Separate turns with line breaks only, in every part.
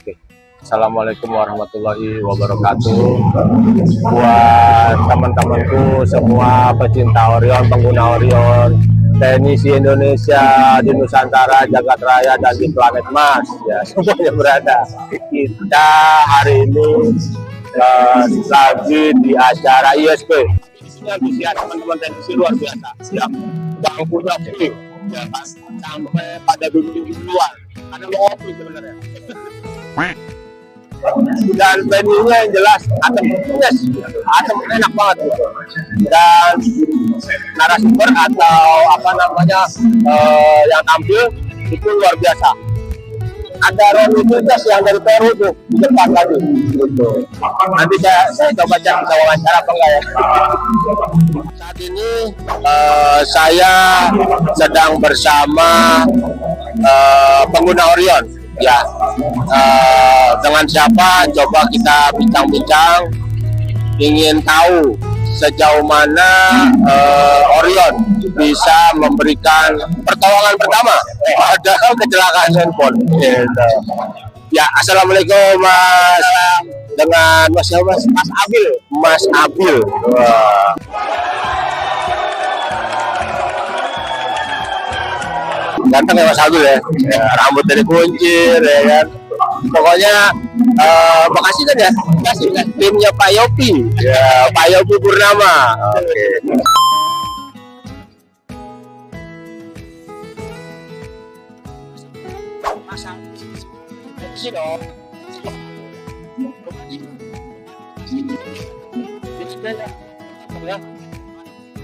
Oke. Assalamualaikum warahmatullahi wabarakatuh. Buat teman-temanku semua pecinta Orion, pengguna Orion, teknisi Indonesia di Nusantara, Jagat Raya, dan di planet Mars, ya semuanya berada. Kita hari ini lagi di acara ISP. Di sini antusias teman-teman teknisi luar biasa. Siap. Bangkunya full, ya kan? Sampai pada duduk di luar. Ada mau off sebenarnya. Dan venue-nya yang jelas adem, yes, adem enak banget gitu. Dan narasumber atau apa namanya yang tampil itu luar biasa. Ada Ronitas yang dari Peru tuh di depan tadi gitu. Nanti saya coba cek bisa wawancara apa enggak ya. Saat ini saya sedang bersama pengguna Orion. Ya, dengan siapa? Coba kita bincang-bincang. Ingin tahu sejauh mana Orion bisa memberikan pertolongan pertama pada kecelakaan handphone. Ya, assalamualaikum Mas. Dengan Mas Abil. Mas Abil. Wah. Ganteng ya Mas Abil ya, rambut dari kuncir ya kan. Pokoknya Bekasi kan ya, Bekasi kan timnya Pak Yopi, ya Pak Yopi Purnama. Oke.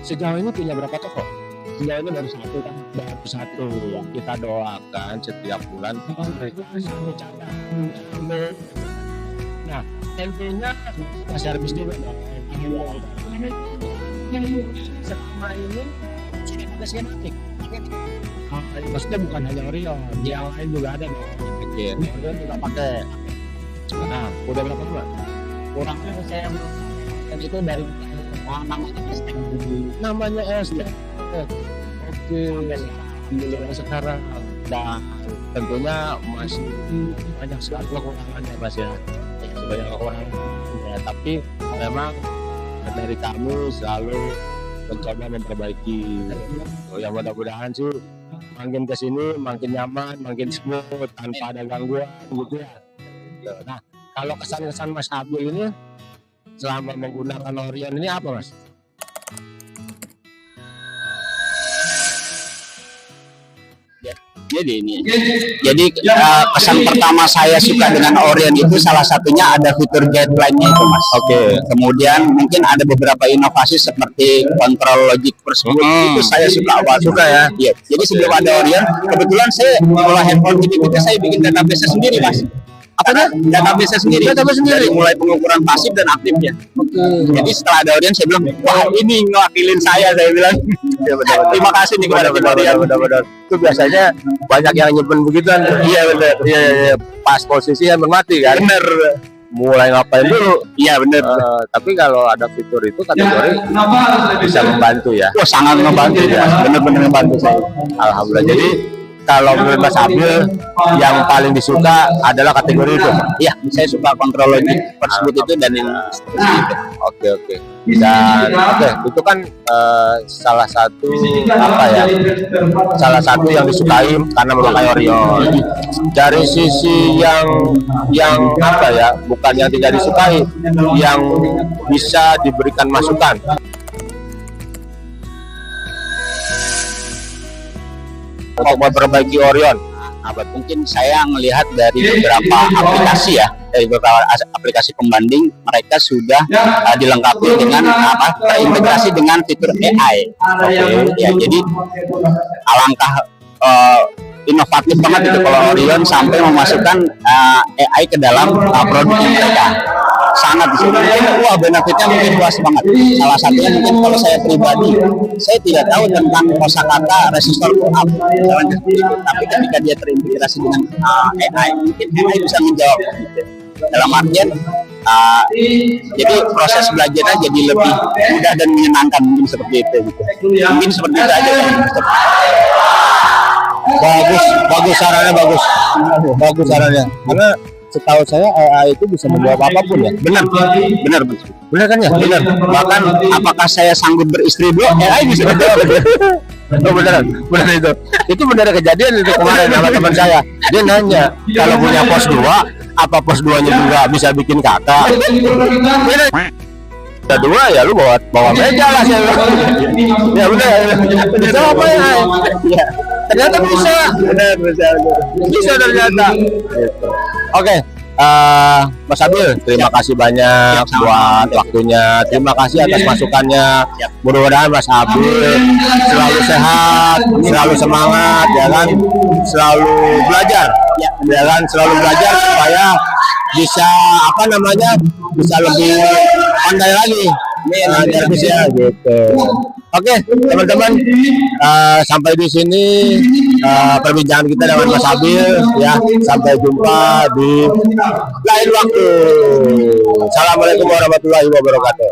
Sejauh ini punya berapa toko? Sejauh ini baru satu yang kita doakan setiap bulan. Nah, tentunya servis juga dong. Selama ini sudah ada skematik. Maksudnya bukan hanya Orion, yang lain juga ada dong. Orion juga pakai. Nah, udah berapa bulan? Kurangnya saya itu dari namanya ST. Oke, sekarang dan tentunya masih banyak sekali kekurangannya Mas ya, banyak kekurangan ya, tapi memang dari kami selalu mencoba memperbaiki. Yang mudah-mudahan sih makin kesini makin nyaman, makin smooth tanpa ada gangguan gitu ya. Nah, kalau kesan-kesan Mas Abil ini selama menggunakan Orion ini apa Mas?
Jadi kesan pertama saya suka dengan Orion itu salah satunya ada fitur guideline-nya itu Mas.
Oke.
Kemudian mungkin ada beberapa inovasi seperti kontrol logic persebut itu saya suka banget.
Suka ya?
Iya. Jadi sebelum ada Orion, kebetulan saya mengolah handphone kita saya bikin database sendiri Mas. Apanya? Database sendiri. Dari mulai pengukuran pasif dan aktifnya. Jadi setelah ada Orion saya bilang, wah ini ngewakilin saya bilang.
Ya, benar.
Terima kasih nih kepada Orion.
Benar. Itu biasanya banyak yang nyimpen begitu kan. Iya benar. Iya. Pas posisi yang bermati kan.
Bener.
Mulai ngapain dulu?
Iya bener.
Tapi kalau ada fitur itu kategori bisa membantu ya.
Wah sangat membantu ya. Bener-bener membantu saya.
Alhamdulillah. Jadi kalau menurut Mas Abil yang paling disuka adalah kategori itu.
Iya, saya suka kontrol logic persebut itu dan yang seperti itu.
Oke. Dan itu kan salah satu apa ya? Salah satu yang disukai karena memakai Orion. Dari sisi yang apa ya? Bukan yang tidak disukai, yang bisa diberikan masukan. Untuk memperbaiki Orion,
Mungkin saya melihat dari beberapa aplikasi ya, dari beberapa aplikasi pembanding, mereka sudah dilengkapi dengan terintegrasi dengan fitur AI. Ya, jadi alangkah inovatif banget itu kalau Orion sampai memasukkan AI ke dalam produknya mereka. Sangat di sini. Wah, benefitnya mungkin luas banget. Salah satunya mungkin kalau saya pribadi, saya tidak tahu tentang kosakata resistor pull-up, misalnya seperti itu. Tapi ketika dia terintegrasi dengan AI, mungkin AI bisa menjawab. Dalam artian, jadi proses belajarnya jadi lebih mudah dan menyenangkan mungkin seperti itu. Gitu. Mungkin seperti itu aja.
bagus sarannya bagus sarannya. Karena setahu saya AI itu bisa menjawab apapun ya.
Benar, benar,
Benar kan ya?
benar. Bahkan apakah saya sanggup beristri dua? AI bisa menjawab.
Oh beneran, bener itu. Itu bener kejadian itu kemarin sama teman saya. Dia nanya, kalau punya pos 2, apa pos 2-nya juga bisa bikin kakak? Kita 2 ya lu bawa meja lah saya. Ya udah, bisa apa ya? Ya. Ternyata bisa. Benar, bisa ternyata. Gitu. Oke. Mas Abil, terima kasih banyak buat waktunya. Terima kasih atas masukannya. Mudah-mudahan Mas Abil selalu sehat, selalu semangat, ya kan, selalu belajar, ya kan, selalu belajar supaya bisa bisa lebih pandai lagi. Biar bisa gitu. Oke, teman-teman, sampai di sini perbincangan kita dengan Mas Abil ya. Sampai jumpa di lain waktu. Assalamualaikum warahmatullahi wabarakatuh.